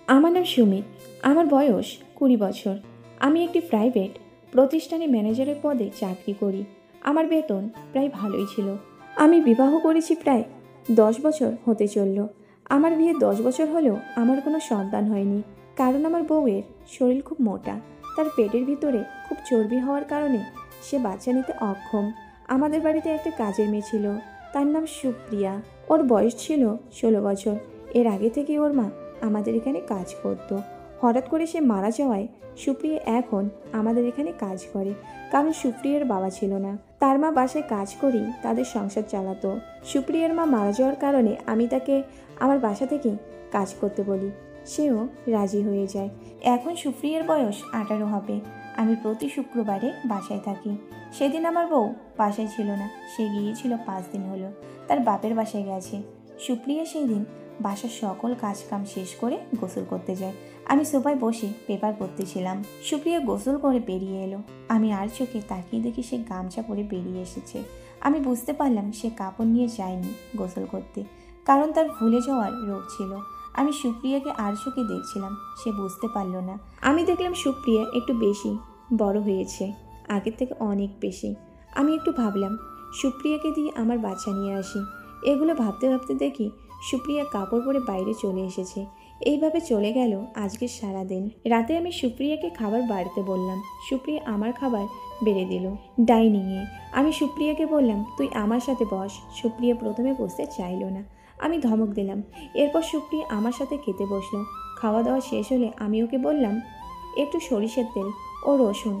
আমার নাম সুমিত। আমার বয়স 20 বছর। আমি একটি প্রাইভেট প্রতিষ্ঠানে ম্যানেজারের পদে চাকরি করি। আমার বেতন প্রায় ভালোই ছিল। আমি বিবাহ করেছি প্রায় 10 বছর হতে চলল। আমার বিয়ে 10 বছর হলেও আমার কোনো সন্তান হয়নি, কারণ আমার বউয়ের শরীর খুব মোটা। তার পেটের ভিতরে খুব চর্বি হওয়ার কারণে সে বাচ্চা নিতে অক্ষম। আমাদের বাড়িতে একটা কাজের মেয়ে ছিল, তার নাম সুপ্রিয়া। ওর বয়স ছিল 16 বছর। এর আগে থেকে ওর মা আমাদের এখানে কাজ করত। হঠাৎ করে সে মারা যাওয়ায় সুপ্রিয়া এখন আমাদের এখানে কাজ করে, কারণ সুপ্রিয়ার বাবা ছিল না। তার মা বাসায় কাজ করেই তাদের সংসার চালাতো। সুপ্রিয়ার মা মারা যাওয়ার কারণে আমি তাকে আমার বাসা থেকে কাজ করতে বলি। সেও রাজি হয়ে যায়। এখন সুপ্রিয়ার বয়স 18 হবে। আমি প্রতি শুক্রবারে বাসায় থাকি। সেদিন আমার বউ বাসায় ছিল না, সে গিয়েছিল 5 দিন হলো, তার বাপের বাসায় গেছে। সুপ্রিয়া সেই দিন বাসার সকল কাজকাম শেষ করে গোসল করতে যায়। আমি সোফায় বসে পেপার পড়তেছিলাম। সুপ্রিয়া গোসল করে বেরিয়ে এলো। আমি আর চোখে তাকিয়ে দেখি সে গামছা পরে বেরিয়ে এসেছে। আমি বুঝতে পারলাম সে কাপড় নিয়ে যায়নি গোসল করতে, কারণ তার ভুলে যাওয়ার রোগ ছিল। আমি সুপ্রিয়াকে আর চোখে দেখছিলাম, সে বুঝতে পারল না। আমি দেখলাম সুপ্রিয়া একটু বেশি বড় হয়েছে, আগের থেকে অনেক বেশি। আমি একটু ভাবলাম সুপ্রিয়াকে দিয়ে আমার বাচ্চা নিয়ে আসি। এগুলো ভাবতে ভাবতে দেখি সুপ্রিয়া কাপড় পরে বাইরে চলে এসেছে। এইভাবে চলে গেল আজকের সারাদিন। রাতে আমি সুপ্রিয়াকে খাবার বাড়তে বললাম। সুপ্রিয়া আমার খাবার বেড়ে দিল ডাইনিংয়ে। আমি সুপ্রিয়াকে বললাম, তুই আমার সাথে বস। সুপ্রিয়া প্রথমে বসতে চাইলো না। আমি ধমক দিলাম। এরপর সুপ্রিয়া আমার সাথে খেতে বসলো। খাওয়া দাওয়া শেষ হলে আমি ওকে বললাম, একটু সরিষার তেল ও রসুন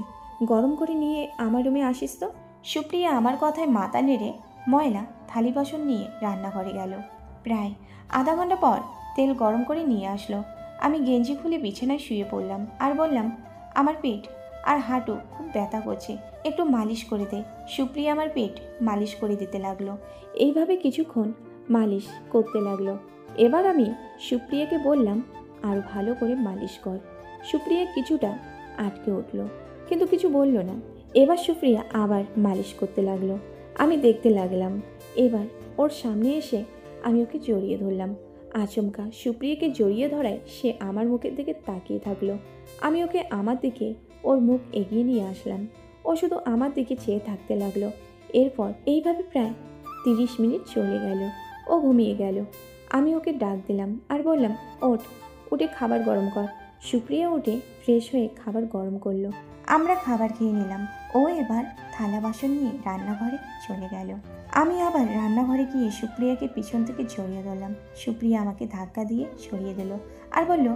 গরম করে নিয়ে আমার রুমে আসিস তো। সুপ্রিয়া আমার কথায় মাথা নেড়ে ময়লা থালি বাসন নিয়ে রান্নাঘরে গেল। প্রায় আধা ঘন্টা পর তেল গরম করে নিয়ে আসলো। আমি গেঞ্জি খুলে বিছানায় শুয়ে পড়লাম আর বললাম, আমার পেট আর হাঁটু খুব ব্যথা করছে, একটু মালিশ করে দে। সুপ্রিয়া আমার পেট মালিশ করে দিতে লাগলো। এইভাবে কিছুক্ষণ মালিশ করতে লাগলো। এবার আমি সুপ্রিয়াকে বললাম, আরও ভালো করে মালিশ কর। সুপ্রিয়া কিছুটা আটকে উঠল, কিন্তু কিছু বলল না। এবার সুপ্রিয়া আবার মালিশ করতে লাগলো। আমি দেখতে লাগলাম। এবার ওর সামনে এসে আমি ওকে জড়িয়ে ধরলাম। আচমকা সুপ্রিয়াকে জড়িয়ে ধরায় সে আমার মুখের দিকে তাকিয়ে থাকলো। আমি ওকে আমার দিকে ওর মুখ এগিয়ে নিয়ে আসলাম। ও শুধু আমার দিকে চেয়ে থাকতে লাগলো। এরপর এইভাবে প্রায় 30 মিনিট চলে গেল। ও ঘুমিয়ে গেল। আমি ওকে ডাক দিলাম আর বললাম, ওঠ, উঠে খাবার গরম কর। সুপ্রিয়া উঠে ফ্রেশ হয়ে খাবার গরম করলো। আমরা খাবার খেয়ে নিলাম। ও এবার থালা বাসন নিয়ে রান্নাঘরে চলে গেল। আমি আবার রান্নাঘরে গিয়ে সুপ্রিয়াকে পিছন থেকে জড়িয়ে ধরলাম। সুপ্রিয়া আমাকে ধাক্কা দিয়ে সরিয়ে দিল আর বলল,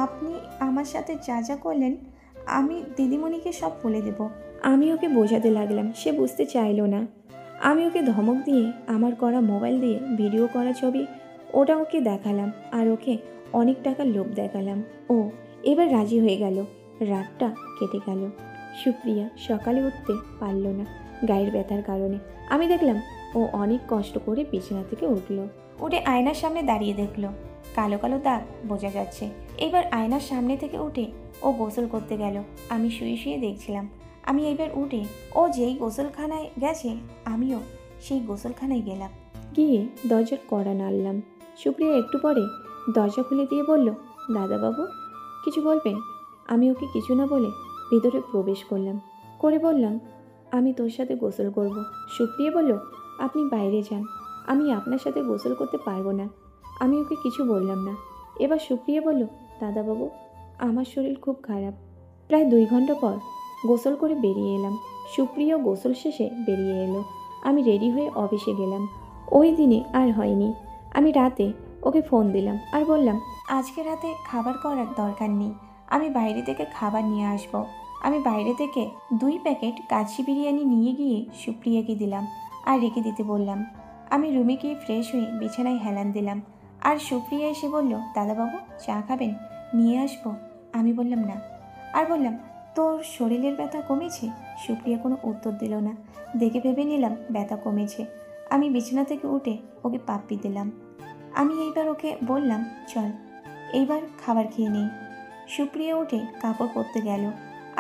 আপনি আমার সাথে যা যা করলেন আমি দিদিমণিকে সব বলে দেব। আমি ওকে বোঝাতে লাগলাম, সে বুঝতে চাইলো না। আমি ওকে ধমক দিয়ে আমার করা মোবাইল দিয়ে ভিডিও করা ছবি ওটা ওকে দেখালাম আর ওকে অনেক টাকার লোভ দেখালাম। ও এবার রাজি হয়ে গেল। রাতটা কেটে গেল। সুপ্রিয়া সকালে উঠতে পারল না গায়ের ব্যথার কারণে। আমি দেখলাম ও অনেক কষ্ট করে বিছানা থেকে উঠলো। উঠে আয়নার সামনে দাঁড়িয়ে দেখলো কালো কালো দাগ বোঝা যাচ্ছে। এবার আয়নার সামনে থেকে উঠে ও গোসল করতে গেল। আমি শুয়ে শুয়ে দেখছিলাম। আমি এবার উঠে ও যেই গোসলখানায় গেছে আমিও সেই গোসলখানায় গেলাম। গিয়ে দরজার কড়া নাড়লাম। সুপ্রিয়া একটু পরে দরজা খুলে দিয়ে বলল, দাদাবাবু কিছু বলবেন? আমি ওকে কিছু না বলে ভিতরে প্রবেশ করলাম। করে বললাম, আমি তোর সাথে গোসল করব। সুপ্রিয়া বলল, আপনি বাইরে যান, আমি আপনার সাথে গোসল করতে পারবো না। আমি ওকে কিছু বললাম না। এবার সুপ্রিয়া বলল, দাদাবাবু আমার শরীর খুব খারাপ। প্রায় 2 ঘন্টা পর গোসল করে বেরিয়ে এলাম। সুপ্রিয়াও গোসল শেষে বেরিয়ে এলো। আমি রেডি হয়ে অফিসে গেলাম। ওই দিনে আর হয়নি। আমি রাতে ওকে ফোন দিলাম আর বললাম, আজকে রাতে খাবার করার দরকার নেই, আমি বাইরে থেকে খাবার নিয়ে আসব। আমি বাইরে থেকে 2 প্যাকেট কাচ্চি বিরিয়ানি নিয়ে গিয়ে সুপ্রিয়াকে দিলাম আর রেখে দিতে বললাম। আমি রুমে গিয়ে ফ্রেশ হয়ে বিছানায় হেলান দিলাম। আর সুপ্রিয়া এসে বলল, দাদাবাবু চা খাবেন? নিয়ে আসবো? আমি বললাম না আর বললাম, তোর শরীরের ব্যথা কমেছে? সুপ্রিয়া কোনো উত্তর দিল না। দেখে ভেবে নিলাম ব্যথা কমেছে। আমি বিছানা থেকে উঠে ওকে পাপ্পি দিলাম। আমি এইবার ওকে বললাম, চল এইবার খাবার খেয়ে নেই। সুপ্রিয়া উঠে কাপড় পরতে গেল।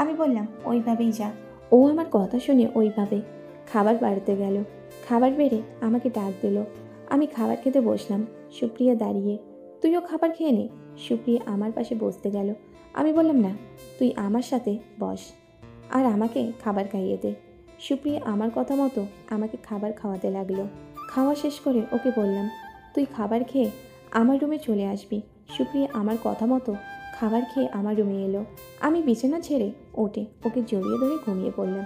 আমি বললাম, ওইভাবেই যা। ও আমার কথা শুনে ওইভাবে খাবার বাড়তে গেল। খাবার বেড়ে আমাকে ডাক দিল। আমি খাবার খেতে বসলাম। সুপ্রিয়া দাঁড়িয়ে তুইও খাবার খেয়ে নে। সুপ্রিয়া আমার পাশে বসতে গেল। আমি বললাম, না, তুই আমার সাথে বস আর আমাকে খাবার খাইয়ে দে। সুপ্রিয়া আমার কথা মতো আমাকে খাবার খাওয়াতে লাগলো। খাওয়া শেষ করে ওকে বললাম, তুই খাবার খেয়ে আমার রুমে চলে আসবি। সুপ্রিয়া আমার কথা মতো খাবার খেয়ে আমার রুমে এলো। আমি বিছানা ছেড়ে উঠে ওকে জড়িয়ে ধরে ঘুমিয়ে পড়লাম।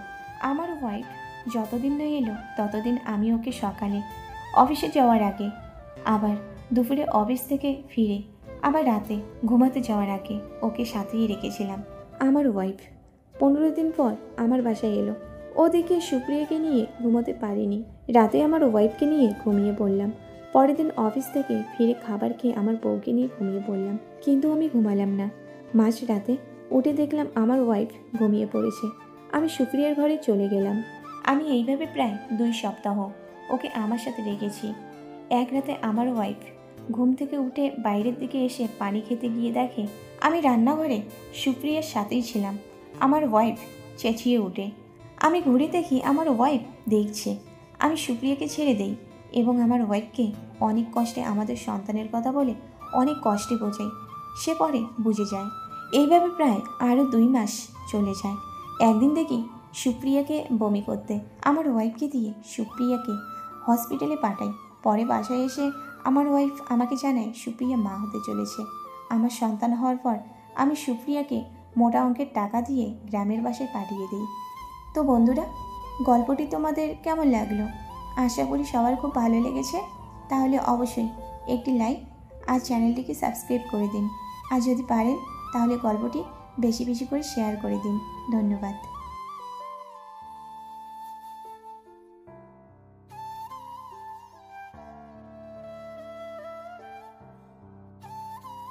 আমার ওয়াইফ যতদিন না এলো ততদিন আমি ওকে সকালে অফিসে যাওয়ার আগে, আবার দুপুরে অফিস থেকে ফিরে, আবার রাতে ঘুমাতে যাওয়ার আগে ওকে সাথেই রেখেছিলাম। আমার ওয়াইফ 15 দিন পর আমার বাসায় এলো। ওদিকে সুপ্রিয়াকে নিয়ে ঘুমোতে পারিনি। রাতে আমার ওয়াইফকে নিয়ে ঘুমিয়ে পড়লাম। পরের দিন অফিস থেকে ফিরে খাবার খেয়ে আমার বউকে নিয়ে ঘুমিয়ে পড়লাম, কিন্তু আমি ঘুমালাম না। মাঝ রাতে উঠে দেখলাম আমার ওয়াইফ ঘুমিয়ে পড়েছে। আমি সুপ্রিয়ার ঘরে চলে গেলাম। আমি এইভাবে প্রায় 2 সপ্তাহ ওকে আমার সাথে রেখেছি। এক রাতে আমার ওয়াইফ ঘুম থেকে উঠে বাইরের দিকে এসে পানি খেতে গিয়ে দেখে আমি রান্নাঘরে সুপ্রিয়ার সাথেই ছিলাম। আমার ওয়াইফ চেঁচিয়ে ওঠে। আমি ঘুরে দেখি আমার ওয়াইফ দেখছে। আমি সুপ্রিয়াকে ছেড়ে দেই এবং আমার ওয়াইফকে অনেক কষ্টে আমাদের সন্তানের কথা বলে অনেক কষ্টে বোঝাই। সে পরে বুঝে যায়। এইভাবে প্রায় আরও 2 মাস চলে যায়। একদিন দেখি সুপ্রিয়াকে বমি করতে। আমার ওয়াইফকে দিয়ে সুপ্রিয়াকে হসপিটালে পাঠাই। পরে বাসায় এসে আমার ওয়াইফ আমাকে জানায় সুপ্রিয়া মা হতে চলেছে। আমার সন্তান হওয়ার পর আমি সুপ্রিয়াকে মোটা অঙ্কের টাকা দিয়ে গ্রামের বাসায় পাঠিয়ে দিই। তো বন্ধুরা, গল্পটি তোমাদের কেমন লাগলো? আশা করি সবার খুব ভালো লেগেছে। তাহলে অবশ্যই একটি লাইক আর চ্যানেলটিকে সাবস্ক্রাইব করে দিন। আর যদি পারেন তাহলে গল্পটি বেশি বেশি করে শেয়ার করে দিন। ধন্যবাদ।